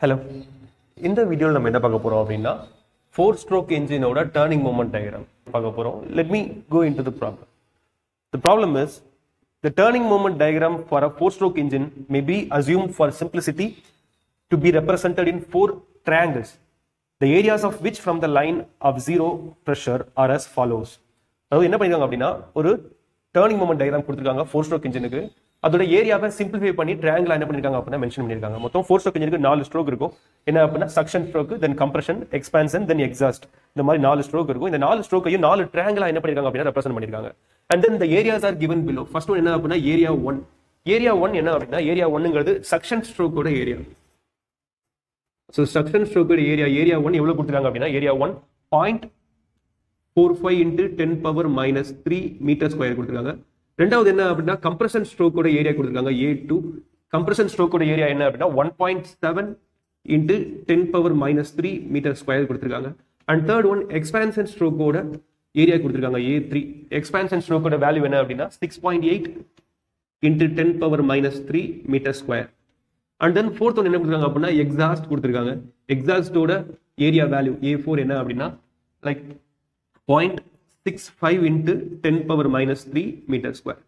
Hello. In the video, we will talk about four-stroke engine turning moment diagram. Let me go into the problem. The problem is the turning moment diagram for a four-stroke engine may be assumed for simplicity to be represented in four triangles, the areas of which from the line of zero pressure are as follows. Now, what turning moment diagram for four-stroke engine. அதோட ஏரியாவை simplify பண்ணி triangle என்ன பண்ணிருக்காங்க அப்படினா mention பண்ணிருக்காங்க. மொத்தம் 4 stroke இன்ஜினுக்கு 4 stroke இருக்கும். என்ன அப்படினா சக்ஷன் ஸ்ட்ரோக், தென் கம்ப்ரஷன், எக்ஸ்பான்ஷன், தென் எக்ஸாஸ்ட். இந்த மாதிரி 4 ஸ்ட்ரோக் இருக்கும். இந்த 4 ஸ்ட்ரோக்கையும் 4 ட்ரையாங்கிளா என்ன பண்ணிருக்காங்க அப்படினா ரெப்ரசன்ட் பண்ணிருக்காங்க. And then the areas are given below. First one என்ன அப்படினா ஏரியா 1. ஏரியா 1 என்ன அப்படினா ஏரியா 1ங்கிறது சக்ஷன் ஸ்ட்ரோக்கோட ஏரியா. சோ சக்ஷன் ஸ்ட்ரோக்கோட ஏரியா 1 எவ்வளவு கொடுத்திருக்காங்க அப்படினா area 1 0.45 into 10 power minus 3 meter square கொடுத்திருக்காங்க. ரெண்டாவது என்ன அப்படினா கம்ப்ரஷன் ஸ்ட்ரோக்கோட ஏரியா கொடுத்திருக்காங்க A2. கம்ப்ரஷன் ஸ்ட்ரோக்கோட ஏரியா என்ன அப்படினா 1.7 into 10 power minus 3 meter square கொடுத்திருக்காங்க. அண்ட் தேர்ட் ஒன் எக்ஸ்பான்ஷன் ஸ்ட்ரோக்கோட ஏரியா கொடுத்திருக்காங்க A3. எக்ஸ்பான்ஷன் ஸ்ட்ரோக்கோட வேல்யூ என்ன அப்படினா 6.8 into 10 power minus 3 meter square. And then fourth one என்ன கொடுத்திருக்காங்க அப்படினா எக்ஸாஸ்ட் கொடுத்திருக்காங்க. எக்ஸாஸ்டோட ஏரியா வேல்யூ A4 என்ன அப்படினா like 0.65 into 10 power minus 3 meter square.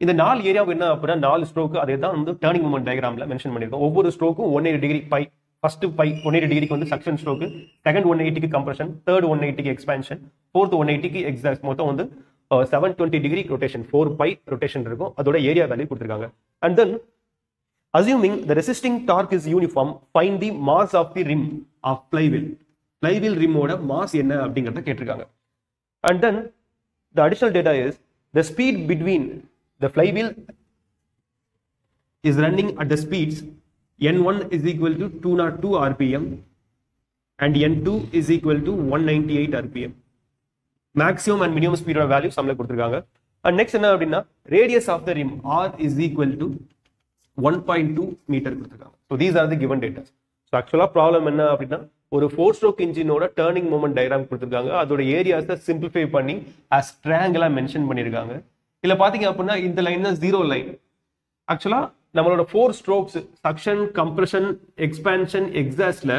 இந்த 4 ஏரியாவுக்கு என்ன அப்படினா 4 ஸ்ட்ரோக் அதே தான் வந்து டர்னிங் மொமெண்ட் டயகிராம்ல மென்ஷன் பண்ணிருக்கோம். ஒவ்வொரு ஸ்ட்ரோக்கும் 180 டிகிரி பை. ஃபர்ஸ்ட் பை 180 டிகிரிக்கு வந்து சக்ஷன் ஸ்ட்ரோக், செகண்ட் 180 க்கு கம்ப்ரஷன், தேர்ட் 180 க்கு எக்ஸ்பான்ஷன், ஃபோர்த் 180 க்கு எக்ஸாஸ்ட். மொத்தம் வந்து 720 டிகிரி ரொட்டேஷன், 4 பை ரொட்டேஷன் இருக்கும். அதோட ஏரியா வேல்யூ கொடுத்திருக்காங்க. And then assuming the resisting torque is uniform, find the mass of the rim of flywheel. flywheel rim ஓட mass என்ன அப்படிங்கறத கேட்டிருக்காங்க. And then the additional data is the speed between the flywheel is running at the speeds n1 is equal to 202 rpm and n2 is equal to 198 rpm. Maximum and minimum speed of value சம்ல கொடுத்திருக்காங்க. And next என்ன அப்படினா radius of the rim r is equal to 1.2 meter கொடுத்திருக்காங்க. So these are the given data. So actually problem என்ன அப்படினா ஒரு 4 stroke இன்ஜினோட turning moment diagram கொடுத்திருக்காங்க. அதோட ஏரியாஸை சிம்பிளிஃபை பண்ணி as triangle மென்ஷன் பண்ணிருக்காங்க. இல்ல பாத்தீங்க அப்படின்னா இந்த லைன் தான் ஜீரோ லைன். ஆக்சுவலா நம்மளோட 4 ஸ்ட்ரோக்ஸ் சக்ஷன், கம்ப்ரஷன், எக்ஸ்பான்ஷன், எக்ஸாஸ்ட்ல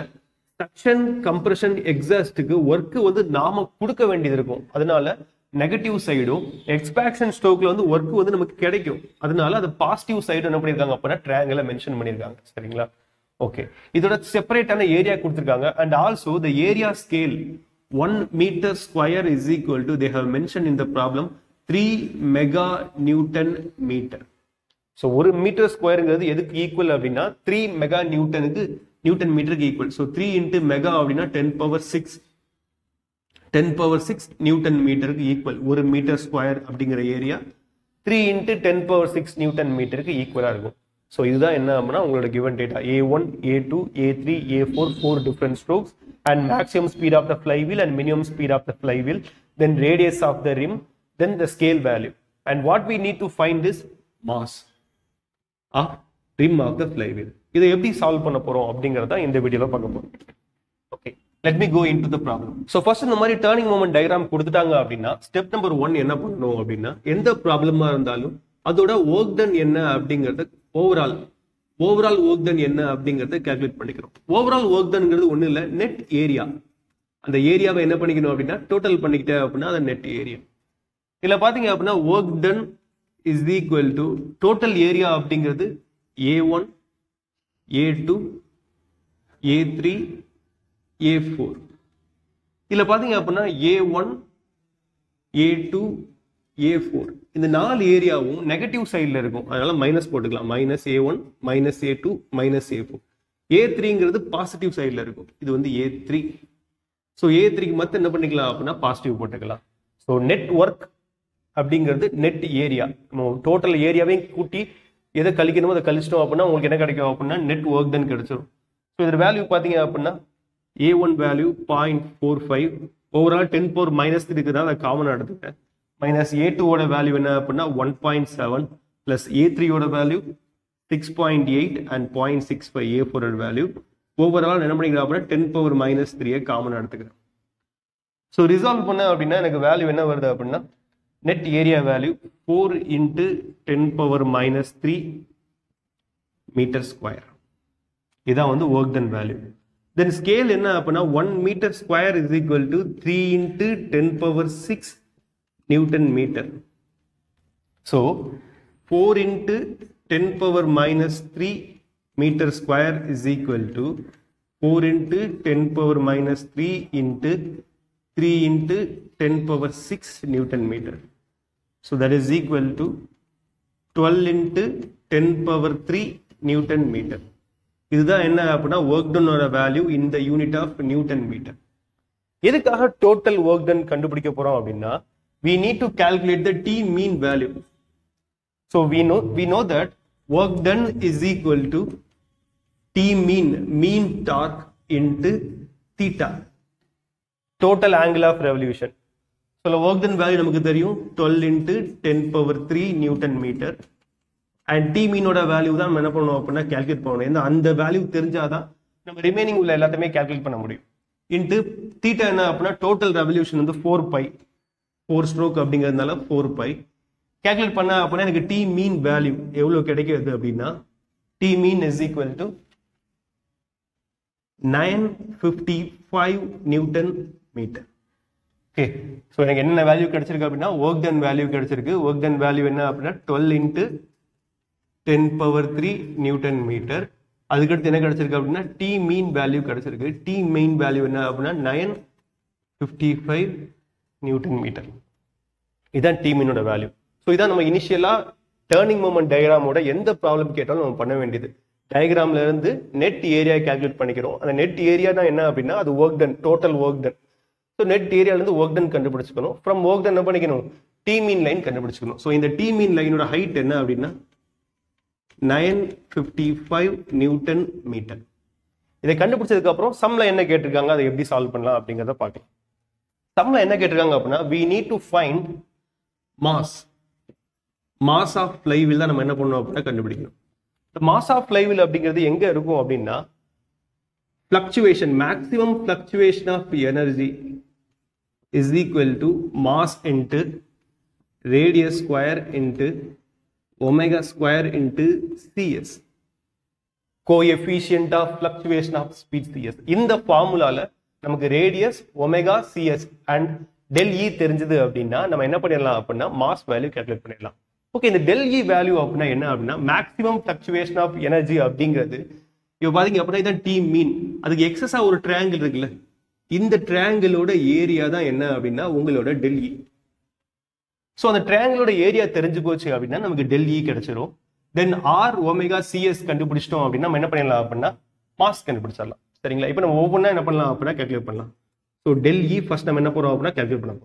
சக்ஷன், கம்ப்ரஷன், எக்ஸாஸ்டுக்கு ஒர்க் வந்து நாம கொடுக்க வேண்டியது இருக்கும். அதனால நெகட்டிவ் சைடும் எக்ஸ்பான்ஷன் ஸ்ட்ரோக்ல வந்து ஒர்க் வந்து நமக்கு கிடைக்கும். அதனால அது பாசிட்டிவ் சைடு என்ன பண்ணிருக்காங்க அப்படின்னா ட்ரையாங்கிள மென்ஷன் பண்ணிருக்காங்க. சரிங்களா? ஓகே, இதோட செப்பரேட்டான ஏரியா கொடுத்திருக்காங்க. And also the area scale 1 meter square is equal to, they have mentioned in the problem, 3 mega Newton meter. So 1 meter squareங்கிறது எதுக்கு ஈக்குவல் அப்படின்னா 3 மெகா நியூட்டனுக்கு நியூட்டன் மீட்டருக்கு ஈக்குவல். ஸோ 3 into மெகா அப்படின்னா 10 power 6 Newton மீட்டருக்கு equal. 1 metre square அப்படிங்கிற area 3 into 10 power 6 Newton மீட்டருக்கு ஈக்குவலா இருக்கும். So இதுதான் என்ன அப்படின்னா உங்களோட given data A1, A2, A3, A4, 4 different strokes and maximum speed of the flywheel and minimum speed of the flywheel, then radius of the rim, then the scale value. And what we need to find is mass of rim of the flywheel. இதை எப்படி solve பண்ண போறோம் அப்படிங்கறத இந்த வீடியோல பார்க்க போறோம். Okay, let me go into the problem. So first இந்த மாதிரி turning moment diagram கொடுத்துட்டாங்க அப்படின்னா ஸ்டெப் நம்பர் 1 என்ன பண்ணணும் அப்படின்னா எந்த ப்ராப்ளமா இருந்தாலும் அதோட work done என்ன அப்படிங்கறத ஓவரால் ஒர்க் டன் என்ன அப்படிங்கறத கால்குலேட் பண்ணிக்கிறோம். ஓவரால் ஒர்க் டன்ங்கிறது ஒண்ணு இல்ல, நெட் ஏரியா. அந்த ஏரியாவை என்ன பண்ணிக்கணும் அப்படின்னா டோட்டல் பண்ணிக்கிட்டே அப்படின்னா அது நெட் ஏரியா. இதுல பாத்தீங்க அப்படின்னா work ton is equal to total area அப்படிங்கிறது A1, A2, A3, A4. இதுல பாத்தீங்க அப்படின்னா A1, A2, A4 இந்த 4 ஏரியாவும் நெகட்டிவ் சைடுல இருக்கும். அதனால மைனஸ் போட்டுக்கலாம். Minus A1, minus A2, minus A4. A3ங்கிறது பாசிட்டிவ் சைடுல இருக்கும். இது வந்து A3. ஸோ A3க்கு மட்டும் என்ன பண்ணிக்கலாம் அப்படின்னா பாசிட்டிவ் போட்டுக்கலாம். ஸோ நெட் ஒர்க் அப்படிங்கிறது நெட் ஏரியா. டோட்டல் ஏரியாவையும் கூட்டி எதை கழிக்கணுமோ அதை கழிச்சிட்டோம் அப்படின்னா உங்களுக்கு என்ன கிடைக்கும் அப்படின்னா நெட் ஒர்க் தான் கிடைச்சிடும். ஸோ இதோட வேல்யூ பார்த்தீங்க அப்படின்னா A1 value 0.45, overall 10 power minus 3 இருக்குதான் அதை காமன் எடுத்துட்டேன். மைனஸ் A2 ஓட வேல்யூ என்ன அப்படின்னா 1.7 பிளஸ் A3 ஓட வேல்யூ 6.8 அண்ட் 0.65 A4 ஓட வேல்யூ. ஓவரால் என்ன பண்ணிக்கிறேன் அப்படின்னா 10 power minus 3 காமன் எடுத்துக்கிறேன். ஸோ ரிசால்வ் பண்ண அப்படின்னா எனக்கு வேல்யூ என்ன வருது அப்படின்னா net area value 4 into 10 power minus 3 metre square. இதான் வந்து work done value. Then scale என்ன அப்படின்னா 1 metre square is equal to 3 into 10⁶ newton metre. So 4 into 10⁻³ metre square is equal to 4 into 10⁻³ into 3 into 10⁶ newton metre. So that is equal to 12 into 10⁻³ newton metre. இதுதான் என்ன அப்படின்னா work டனோட value இந்த unit of newton metre. எதுக்காக total work done கண்டுபிடிக்க போறோம் அப்படின்னா we need to calculate the T mean value. So we know that work done is equal to T mean torque into theta, total angle of revolution. So work done value நமக்கு தெரியும் 12 into 10⁻³ Newton meter. And T mean ஓட value தான் நம்ம என்ன பண்ணுவோம் அப்படின்னா calculate பண்ணணும். ஏன்னா அந்த வேல்யூ தெரிஞ்சாதான் நம்ம ரிமைனிங் உள்ள எல்லாத்தையுமே கால்குலேட் பண்ண முடியும். இன்ட்டு தீட்டா என்ன அப்படின்னா டோட்டல் ரெவல்யூஷன் வந்து 4π, 4 ஸ்ட்ரோக் அப்படிங்கிறதுனால 4π கால்குலேட் பண்ண அப்படின்னா எனக்கு T மீன் வேல்யூ எவ்வளவு கிடைக்கிறது அப்படின்னா T mean is equal to 955 newton metre. Okay, so எனக்கு என்ன வேல்யூ கிடைச்சிருக்கு அப்படின்னா ஒர்க் டன் வேல்யூ கிடைச்சிருக்கு. ஒர்க் டன் வேல்யூ என்ன அப்படின்னா 12 இன்ட்டு 10⁻³ நியூட்டன் மீட்டர். அதுக்கடுத்து என்ன கிடைச்சிருக்கு அப்படின்னா T மீன் வேல்யூ கிடைச்சிருக்கு. T மீன் வேல்யூ என்ன அப்படின்னா 955 நியூட்டன் மீட்டர். இதுதான் T மீனோட வேல்யூ. ஸோ இதான் நம்ம இனிஷியலா டேர்னிங் மூமெண்ட் டயக்ராமோட எந்த ப்ராப்ளம் கேட்டாலும் நம்ம பண்ண வேண்டியது. டயக்ராம்ல இருந்து நெட் ஏரியா கால்குலேட் பண்ணிக்கிறோம். அந்த நெட் ஏரியா தான் என்ன அப்படின்னா அது work done, total work done. So net ஏரியால இருந்து ஒர்க் டன் கண்டுபிடிச்சிக்கணும். ஃப்ரம் ஒர்க் டன் என்ன பண்ணிக்கணும், T மீன் லைன் கண்டுபிடிச்சிக்கணும். ஸோ இந்த T மீன் லைனோட ஹைட் என்ன அப்படின்னா 955 நியூட்டன் மீட்டர். இதை கண்டுபிடிச்சதுக்கு அப்புறம் சம்ல என்ன கேட்டிருக்காங்க, அதை எப்படி சால்வ் பண்ணலாம் அப்படிங்கிறத பார்க்கலாம். சம்ல என்ன கேட்டிருக்காங்க அப்படின்னா we need to find mass of flywheel தான் நம்ம என்ன பண்ணணும் அப்படின்னா கண்டுபிடிக்கணும். மாஸ் ஆஃப் flywheel அப்படிங்கிறது எங்க இருக்கும் அப்படின்னா fluctuation, maximum fluctuation of energy is equal to mass into radius square into omega square into cs, coefficient of fluctuation of speed cs. இந்த ஃபார்முலால நமக்கு radius omega cs and del E தெரிஞ்சது அப்படின்னா நம்ம என்ன பண்ணிடலாம் அப்படின்னா மாஸ் வேல்யூ கால்குலேட் பண்ணிடலாம். Okay, இந்த del E வேல்யூ அப்படின்னா என்ன அப்படின்னா மேக்ஸிமம் ஃபிளக்சுவேஷன் ஆஃப் எனர்ஜி அப்படிங்கிறது இப்போ பாத்தீங்க அப்படின்னா இதான் T மீன். அதுக்கு எக்ஸஸா ஒரு ட்ரையாங்கிள் இருக்குல்ல, இந்த ட்ரையாங்கிளோட ஏரியா தான் என்ன அப்படின்னா உங்களோட del E. ஸோ அந்த ட்ரையாங்கிளோட ஏரியா தெரிஞ்சு போச்சு அப்படின்னா நமக்கு del E கிடைச்சிரும். தென் R ஒமேகா CS கண்டுபிடிச்சிட்டோம் அப்படின்னா நம்ம என்ன பண்ணிடலாம் அப்படின்னா மாஸ் கண்டுபிடிச்சிடலாம். சரிங்களா? இப்போ நம்ம ஒவ்வொன்றா என்ன பண்ணலாம் அப்படின்னா கால்குலேட் பண்ணலாம். ஸோ del E ஃபர்ஸ்ட் நம்ம என்ன பண்ணுறோம் அப்படின்னா கால்குலேட் பண்ணலாம்.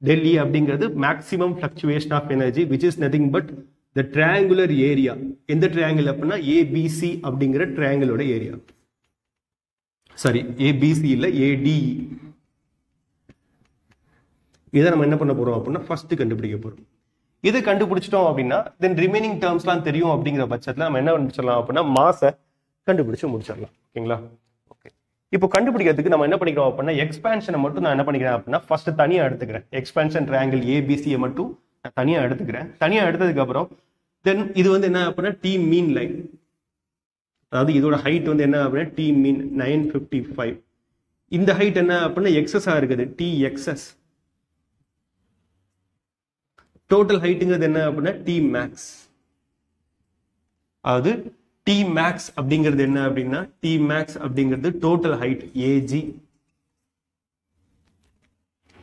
del E அப்படிங்கிறது maximum fluctuation of energy which is nothing but the triangular area. எந்த ட்ரையாங்கிள் அப்படின்னா ABC அப்படிங்கிற ட்ரையாங்கிளோட ஏரியா. சாரி, ABC இல்லை ADE. இதை நம்ம என்ன பண்ண போறோம் அப்படின்னா ஃபர்ஸ்ட் கண்டுபிடிக்க போறோம். இது கண்டுபிடிச்சிட்டோம் அப்படின்னா தென் ரிமைனிங் டேர்ம்ஸ்லாம் தெரியும் அப்படிங்கிற பட்சத்தில் நம்ம என்ன கண்டுபிடிச்சிடலாம் அப்படின்னா மாஸை கண்டுபிடிச்சு முடிச்சிடலாம். ஓகேங்களா? ஓகே, இப்போ கண்டுபிடிக்கிறதுக்கு நம்ம என்ன பண்ணிக்கிறோம் அப்படின்னா எக்ஸ்பான்ஷனை மட்டும் நான் என்ன பண்ணிக்கிறேன் அப்படின்னா ஃபர்ஸ்ட் தனியாக எடுத்துக்கிறேன். எக்ஸ்பான்ஷன் ட்ரையாங்கிள் ABCயை மட்டும் நான் தனியாக எடுத்துக்கிறேன். தனியாக எடுத்ததுக்கு அப்புறம் தென் இது வந்து என்ன அப்படின்னா T மீன் லைன், அதாவது இதோட ஹைட் வந்து என்ன அப்படின்னா T மீன் 955. இந்த ஹைட் என்ன அப்படின்னா எக்ஸஸா இருக்குது TXS. டோட்டல் ஹைட்டுங்கிறது என்ன அப்படின்னா T மேக்ஸ். அதாவது T மேக்ஸ் அப்படிங்கிறது என்ன அப்படின்னா T மேக்ஸ் அப்படிங்கிறது டோட்டல் ஹைட் AG.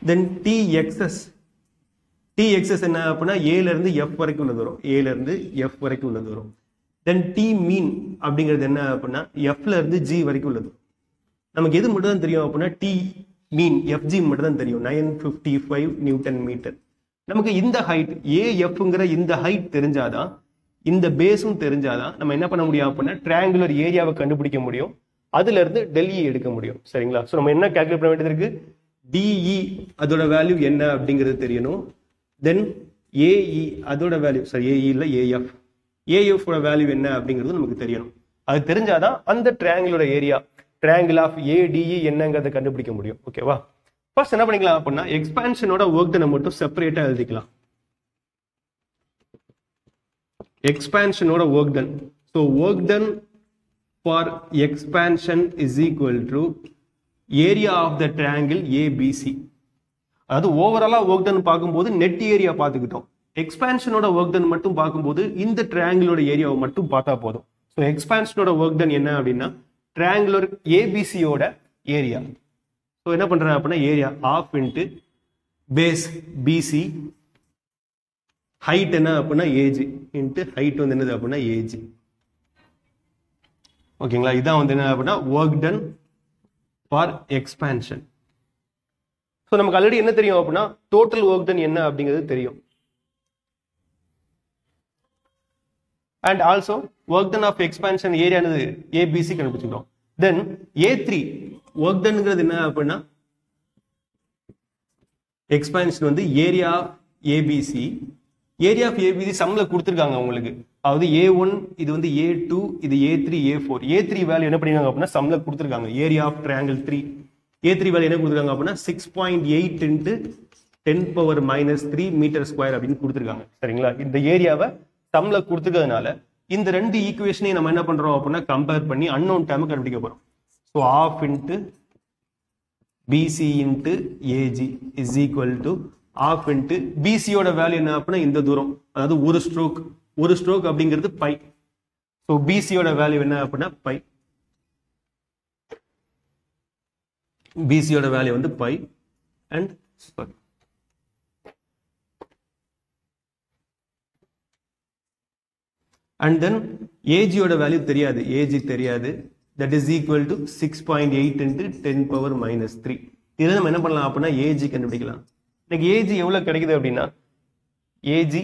தென் TXS என்ன அப்படின்னா ஏல இருந்து F வரைக்கும் உள்ள தூரம், ஏல இருந்து F வரைக்கும் உள்ள தூரம். தென் T மீன் அப்படிங்கிறது என்ன அப்படின்னா Fல இருந்து G வரைக்கும் உள்ள தூரம். நமக்கு எது மட்டும் தான் தெரியும் அப்படின்னா T மீன் FG மட்டும் தான் தெரியும், 955 நியூட்டன் மீட்டர். நமக்கு இந்த ஹைட் AFங்கிற இந்த ஹைட் தெரிஞ்சாதான், இந்த பேஸும் தெரிஞ்சாதான் நம்ம என்ன பண்ண முடியும் அப்படின்னா ட்ரையாங்குலர் ஏரியாவை கண்டுபிடிக்க முடியும். அதுல இருந்து del E எடுக்க முடியும். சரிங்களா? ஸோ நம்ம என்ன கால்குலேட் பண்ண வேண்டியது இருக்கு, DE அதோட வேல்யூ என்ன அப்படிங்கிறது தெரியணும். தென் AE அதோட வேல்யூ, சாரி AE இல்லை AF ஓட வேல்யூ என்ன அப்படிங்கிறது நமக்கு தெரியணும். அது தெரிஞ்சாதான் அந்த ட்ரையாங்கிளோட ஏரியா, ட்ரையாங்கிள் ஆஃப் ADE என்னங்கிறத கண்டுபிடிக்க முடியும். ஓகேவா? ஃபர்ஸ்ட் என்ன பண்ணிக்கலாம் அப்படின்னா எக்ஸ்பான்ஷனோட ஒர்க் டன் மட்டும் செப்பரேட்டா எழுதிக்கலாம். எக்ஸ்பான்ஷனோட work done, so work done for expansion is equal to area of the triangle ABC. அதாவது ஓவராலா ஒர்க் டன் பார்க்கும்போது நெட் ஏரியா பார்த்துக்கிட்டோம். எக்ஸ்பான்ஷனோட ஒர்க் டன் மட்டும் பார்க்கும்போது இந்த ட்ரையாங்கிளோட ஏரியாவை மட்டும் பார்த்தா போதும். ஸோ எக்ஸ்பான்ஷனோட ஒர்க் டன் என்ன அப்படின்னா ட்ரையாங்குலர் ஏபிசியோட ஏரியா. ஸோ என்ன பண்றேன் அப்படின்னா area half into base BC, height என்ன அப்படின்னா ஏஜி இன்ட்டு ஹைட் வந்து என்னது அப்படின்னா ஏஜி. ஓகேங்களா, இதான் வந்து என்ன அப்படின்னா work done for expansion. So நமக்கு ஆல்ரெடி என்ன தெரியும் அப்படின்னா டோட்டல் ஒர்க் டன் என்ன அப்படிங்கிறது தெரியும். And also work done of expansion ஏரியானது ஏபிசி கண்டுபிடிச்சிட்டோம். தென் A3 ஒர்க் டன்ங்கிறது என்ன அப்படின்னா எக்ஸ்பான்ஷன் வந்து area ABC. Area of ABC சம்ல கொடுத்துருக்காங்க உங்களுக்கு. அதாவது A1 இது வந்து A2 இது A3 A4. A3 வேல்யூ என்ன பண்ணிருக்காங்க அப்படின்னா சம்ல கொடுத்துருக்காங்க. Area of triangle 3 A3 value என்ன கொடுத்துருக்காங்க அப்படின்னா 6.8 இன்ட்டு 10⁻³ மீட்டர் ஸ்கொயர் அப்படின்னு கொடுத்துருக்காங்க. சரிங்களா, இந்த ஏரியாவை சம்ல கொடுத்துருக்கிறதுனால இந்த ரெண்டு ஈக்குவேஷனையும் நம்ம என்ன பண்றோம் அப்படின்னா கம்பேர் பண்ணி அன்னோன் டேர்ம் கண்டுபிடிக்க போறோம். So half into BC into AG is equal to half into பிசியோட வேல்யூ என்ன அப்படின்னா இந்த தூரம், அதாவது ஒரு ஸ்ட்ரோக் அப்படிங்கிறது பை. ஸோ பிசியோட வேல்யூ என்ன அப்படின்னா பை. பிசியோட வேல்யூ வந்து பை அண்ட் and then ஏஜியோட வேல்யூ தெரியாது, ஏஜி தெரியாது. that is equal to 6.8 into 10⁻³ இதில் நம்ம என்ன பண்ணலாம் அப்படின்னா ஏஜி கண்டுபிடிக்கலாம். எனக்கு ஏஜி எவ்வளவு கிடைக்குது அப்படின்னா ஏஜி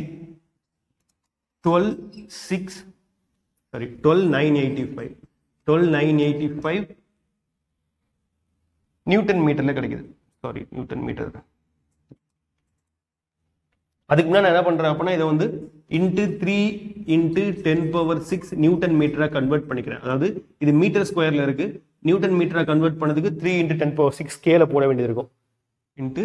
12,985 நியூட்டன் மீட்டர்ல கிடைக்குது. Sorry, newton metre. அதுக்கு முன்னாடி என்ன பண்றேன் அப்படின்னா இதை வந்து இன்ட்டு 3 இன்ட்டு 10⁻6 நியூட்டன் மீட்டரா கன்வெர்ட் பண்ணிக்கிறேன். அதாவது இது மீட்டர் ஸ்கொயர்ல இருக்கு, நியூட்டன் மீட்டரா கன்வெர்ட் பண்ணதுக்கு 3 இன்ட்டு 10⁻6 ஸ்கேல போட வேண்டியது இருக்கும். இன்ட்டு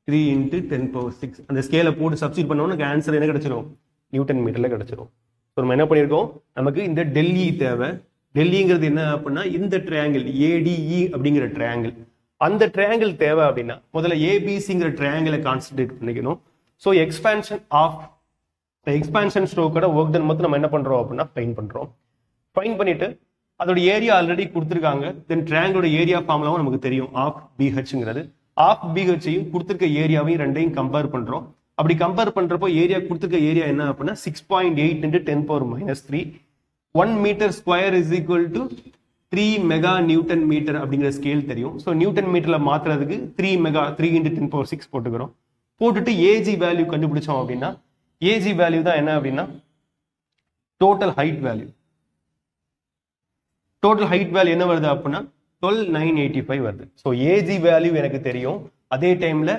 3 இன்ட்டு 10⁻6 அந்த ஸ்கேல போட்டு சப்ஸ்டிட் பண்ணோம்னா ஆன்சர் என்ன கிடைச்சிரும், நியூட்டன் மீட்டர்ல கிடைச்சிரும். ஸோ நம்ம என்ன பண்ணியிருக்கோம், நமக்கு இந்த டெல்லி தேவை. டெல்லிங்கிறது என்ன அப்படின்னா இந்த ட்ரையாங்கிள் ஏடிஇ அப்படிங்கிற ட்ரையாங்கிள், அந்த ட்ரையாங்கிள் தேவை அப்படின்னா முதல்ல ஏபிசிங்கிற ட்ரையாங்கிளை கான்சன்ட்ரேட் பண்ணிக்கணும். ஸோ எக்ஸ்பான்ஷன் ஸ்ட்ரோக்கோட ஒர்க் டன் மட்டும் நம்ம என்ன பண்றோம் அப்படின்னா ஃபைன் பண்றோம். ஃபைன் பண்ணிட்டு அதோட ஏரியா ஆல்ரெடி கொடுத்துருக்காங்க. தென் ட்ரையாங்கிளோட ஏரியா ஃபார்முலாவும் நமக்கு தெரியும், ஆஃப் பிஹெச்ங்கிறது. ஆஃப் பிஹெச்சையும் கொடுத்துருக்க ஏரியாவையும் ரெண்டையும் கம்பேர் பண்றோம். அப்படி கம்பேர் பண்றப்போ ஏரியா கொடுத்துருக்க ஏரியா என்ன அப்படின்னா 6.8 into 10⁻³ 1 metre square is equal to 3 mega newton metre அப்படிங்கிற ஸ்கேல் தெரியும். ஸோ நியூட்டன் மீட்டர்ல மாத்துறதுக்கு 3 இன்ட்டு 10⁻6 போட்டுக்கிறோம். போட்டுட்டு ஏஜி வேல்யூ கண்டுபிடிச்சோம் அப்படின்னா ஏஜி வேல்யூ தான் என்ன அப்படின்னா total height value. Total height value என்ன வருது அப்படின்னா 12,985 வருது. ஸோ ஏஜி வேல்யூ எனக்கு தெரியும், அதே டைம்ல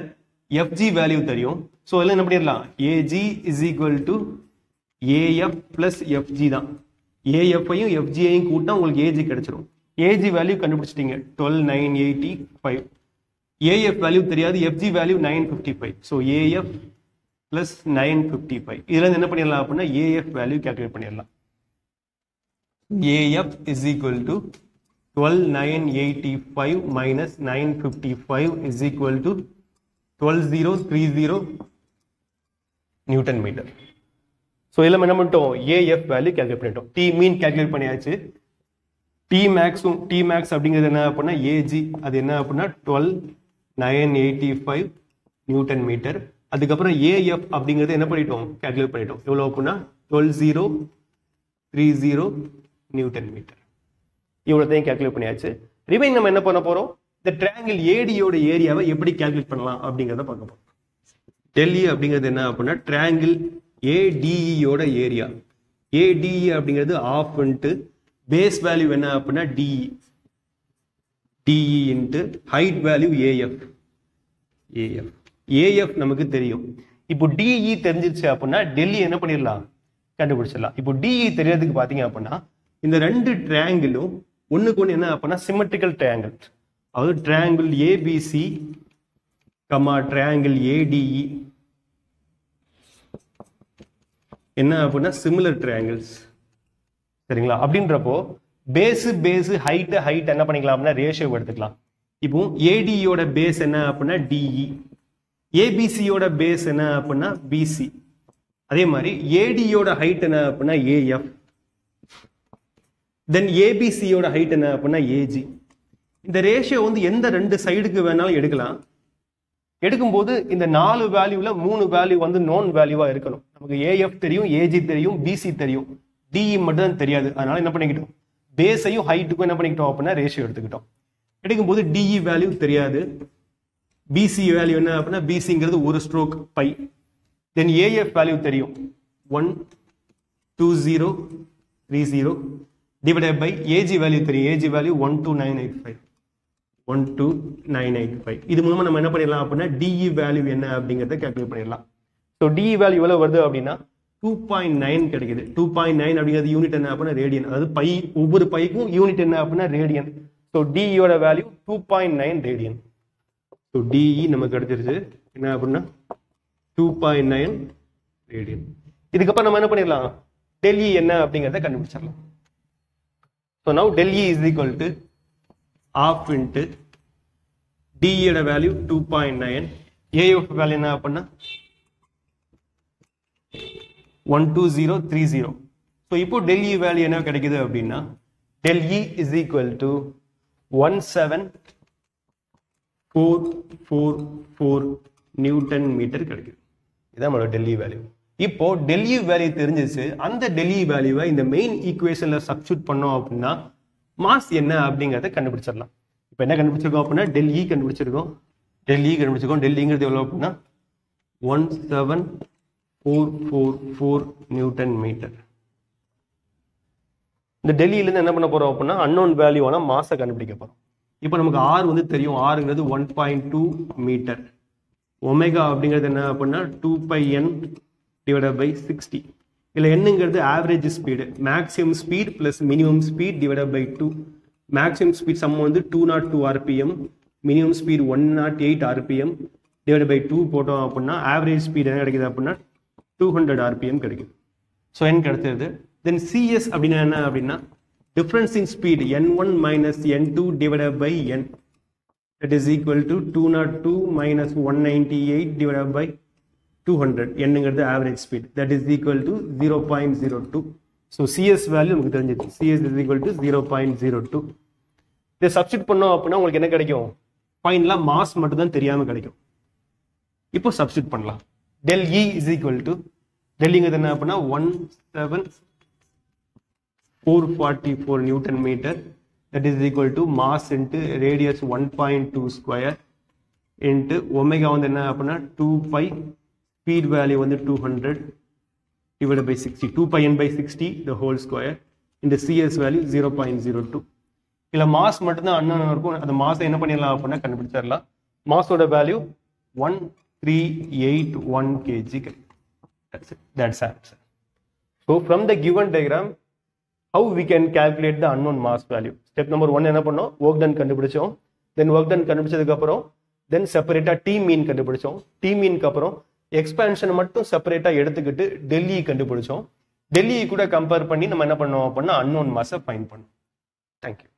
எஃப்ஜி வேல்யூ தெரியும். ஸோ இதெல்லாம் என்ன பண்ணிடலாம், AG is equal to AF plus FG தான். ஏஎஃப்ஐயும் எஃப்ஜியையும் கூட்டினா உங்களுக்கு ஏஜி கிடைச்சிரும். ஏஜி வேல்யூ கண்டுபிடிச்சிட்டீங்க 12,985. ஏஎஃப் வேல்யூ தெரியாது, FG value 955. So AF plus 955 இதுல என்ன பண்ணிடலாம் அப்படின்னா ஏஎஃப் வேல்யூ கால்குலேட் பண்ணிடலாம். AF is equal to 12,985 minus 955 is equal to 12,030 newton metre. So இதில் என்ன பண்ணிட்டோம், ஏஎஃப் வேல்யூ கால்குலேட் பண்ணிட்டோம். டி மீன் கால்குலேட் பண்ணியாச்சு. டி மேக்ஸ் அப்படிங்கிறது என்ன அப்படின்னா ஏஜி, அது என்ன அப்படின்னா 12,985 நியூட்டன் மீட்டர். அதுக்கப்புறம் ஏஎஃப் அப்படிங்கிறது என்ன பண்ணிட்டோம், கால்குலேட் பண்ணிட்டோம். எவ்வளோ அப்படின்னா 12,030 நியூட்டன் மீட்டர். இவ்வளோத்தையும் கால்குலேட் பண்ணியாச்சு. ரிமைன் நம்ம என்ன பண்ண போறோம், இந்த ட்ரையாங்கிள் ஏடியோட ஏரியாவை எப்படி கால்குலேட் பண்ணலாம் அப்படிங்கிறத பார்க்க போறோம். டெல்லி அப்படிங்கிறது என்ன அப்படின்னா ட்ரையாங்கிள் ஏடிஇயோட ஏரியா. ஏடிஇ அப்படிங்கிறது ஆஃப் இன்ட்டு பேஸ் வேல்யூ என்ன அப்படின்னா DE, DE into height value AF. AF நமக்கு தெரியும். இப்போ டிஇ தெரிஞ்சிருச்சு அப்படின்னா டெல்லி என்ன பண்ணிடலாம், கண்டுபிடிச்சிடலாம். இப்போ டிஇ தெரியறதுக்கு பாத்தீங்க அப்படின்னா இந்த ரெண்டு ட்ரையாங்கிளும் ஒண்ணுக்கு ஒன்று என்ன அப்படின்னா சிமெட்ரிக்கல் ட்ரையாங்கிள். அதாவது ட்ரையாங்கிள் ஏபிசி ட்ரையாங்கிள் ஏடிஇ என்ன அப்படின்னா சிமிலர் ட்ரையாங்கிள்ஸ். சரிங்களா, அப்படின்றப்போ பேஸ் ஹைட் என்ன பண்ணிக்கலாம் அப்படின்னா ரேஷியோ எடுத்துக்கலாம். இப்போ ஏடியோட பேஸ் என்ன அப்படின்னா டிஇ, ஏபிசியோட பேஸ் என்ன அப்படின்னா பிசி, அதே மாதிரி ஏடியோட ஹைட் என்ன அப்படின்னா ஏஎஃப், தென் ஏபிசியோட ஹைட் என்ன அப்படின்னா ஏஜி. இந்த ரேஷியோ வந்து எந்த ரெண்டு சைடுக்கு வேணாலும் எடுக்கலாம். எடுக்கும்போது இந்த 4 வேல்யூல 3 வேல்யூ வந்து நோன் வேல்யூவா இருக்கணும். நமக்கு ஏஎஃப் தெரியும், ஏஜி தெரியும், பிசி தெரியும், டிஇ மட்டும் தான் தெரியாது. அதனால என்ன பண்ணிக்கிட்டோம், பேஸையும் ஹைட்டுக்கும் என்ன பண்ணிக்கிட்டோம் அப்படின்னா ரேஷியோ எடுத்துக்கிட்டோம். எடுக்கும்போது டிஇ வேல்யூ தெரியாது, பிசி வேல்யூ என்ன அப்படின்னா பிசிங்கிறது ஒரு stroke by, then AF value தெரியும் 12030 டிவைடட் பை ஏஜி வேல்யூ தெரியும், ஏஜி வேல்யூ 12985. இது மூலமா நம்ம என்ன பண்ணிடலாம் அப்படின்னா டிஇ வேல்யூ என்ன அப்படிங்கறத கால்குலேட் பண்ணிடலாம். ஸோ டிஇ வேல்யூ எவ்வளவு வருது அப்படின்னா 2.9 கிடைக்குது. 2.9 அப்படிங்கிறது யூனிட் என்ன அப்படின்னா ரேடியன், அதாவது பை, ஒவ்வொரு பைக்கும் யூனிட் என்ன அப்படின்னா ரேடியன். ஸோ டிஇயோட வேல்யூ 2.9 ரேடியன். ஸோ டிஇ நமக்கு கிடைச்சிருச்சு என்ன அப்படின்னா 2.9 ரேடியன். இதுக்கப்புறம் நம்ம என்ன பண்ணிடலாம், del E என்ன அப்படிங்கிறத கண்டுபிடிச்சிடலாம். So now del E is equal to half into DE யோட வேல்யூ 2.9, AF வேல்யூ என்ன அப்படின்னா 12030. ஸோ இப்போ del E வேல்யூ என்ன கிடைக்குது அப்படின்னா del E is equal to 17444 newton metre கிடைக்குது. இதான் நம்மளோட del E வேல்யூ. இப்போ del E வேல்யூ தெரிஞ்சிச்சு. அந்த del E வேல்யூவை இந்த மெயின் ஈக்குவேஷன்ல சப்ஸ்டிட்யூட் பண்ணோம் அப்படின்னா மாஸ் என்ன அப்படிங்கறத கண்டுபிடிச்சிடலாம். இப்போ என்ன கண்டுபிடிச்சிருக்கோம் அப்படின்னா del E கண்டுபிடிச்சிருக்கோம். del Eங்கிறது எவ்வளவு அப்படின்னா 17444 நியூட்டன் மீட்டர். இந்த del E ல இருந்து என்ன பண்ண போறோம் அப்படின்னா அன்னோன் வேல்யூவான மாஸை கண்டுபிடிக்க போறோம். இப்போ நமக்கு R வந்து தெரியும், Rங்கிறது 1.2 மீட்டர். ஒமேகா அப்படிங்கிறது என்ன அப்படின்னா 2πn டிவைடட் பை 60. இல்லை என்னங்கிறது average speed, maximum speed plus minimum speed divided by 2. Maximum speed sum வந்து 202 RPM, minimum speed 108 RPM divided by 2 போட்டோம் அப்படின்னா ஆவரேஜ் ஸ்பீட் என்ன கிடைக்குது அப்படின்னா 200 RPM கிடைக்குது. ஸோ n கிடைச்சிருது. தென் CS அப்படின்னா என்ன அப்படின்னா difference in speed n1 minus n2 divided by n, that is equal to 202 minus 198 divided by 200. என்னங்கிறது average speed, that is equal to 0.02. So CS value நமக்கு தெரிஞ்சிச்சு, CS is equal to 0.02. இதை substitute பண்ணோம் அப்படின்னா உங்களுக்கு என்ன கிடைக்கும், ஃபைனலா மாஸ் மட்டும் தான் தெரியாம கிடைக்கும். இப்போ சப்ஸ்டிட் பண்ணலாம். del E is equal to del Eங்கிறது என்ன அப்படின்னா 17444 newton metre, that is equal to mass into radius 1.2 square into omega வந்து என்ன அப்படின்னா 2π, speed value வந்து 200 divided by 60, 2πn by 60 the whole square, இந்த CS value 0.02. இல்ல மாஸ் மட்டும் தான் அன்னோன் இருக்கும், அந்த மாஸை என்ன பண்ணிடலாம் அப்படின்னா கண்டுபிடிச்சிடலாம். மாஸோட value 1381 kg. That's answer. So from the given diagram, how we can calculate the unknown mass value? Step number 1 என்ன பண்ணோம், work done கண்டுபிடிச்சோம். Then work done கண்டுபிடிச்சதுக்கு அப்புறம் then செப்பரேட்டா T mean கண்டுபிடிச்சோம். T meanக்கு அப்புறம் எக்ஸ்பான்ஷன் மட்டும் செப்பரேட்டா எடுத்துக்கிட்டு del E கண்டுபிடிச்சோம். del E கூட கம்பேர் பண்ணி நம்ம என்ன பண்ணோம் அப்படின்னா unknown mass ஃபைண்ட் பண்ணோம். Thank you.